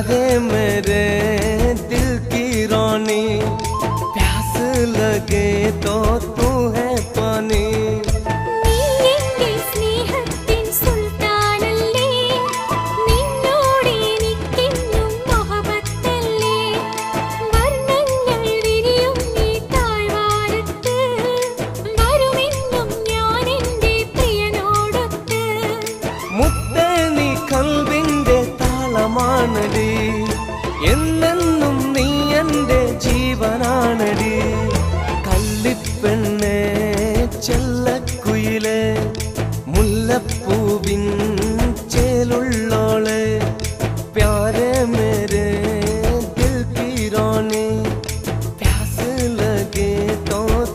है मेरे दिल की रानी, प्यास लगे तो तू है पानी। മുത്തേ നീ കൽവിന്റെ താളമാണടി, എന്നെന്നും നീ എൻ്റെ ജീവനാണടി. കള്ളിപ്പെണ്ണേ ചെല്ലക്കുയിലേ മുല്ലപ്പൂവിൻ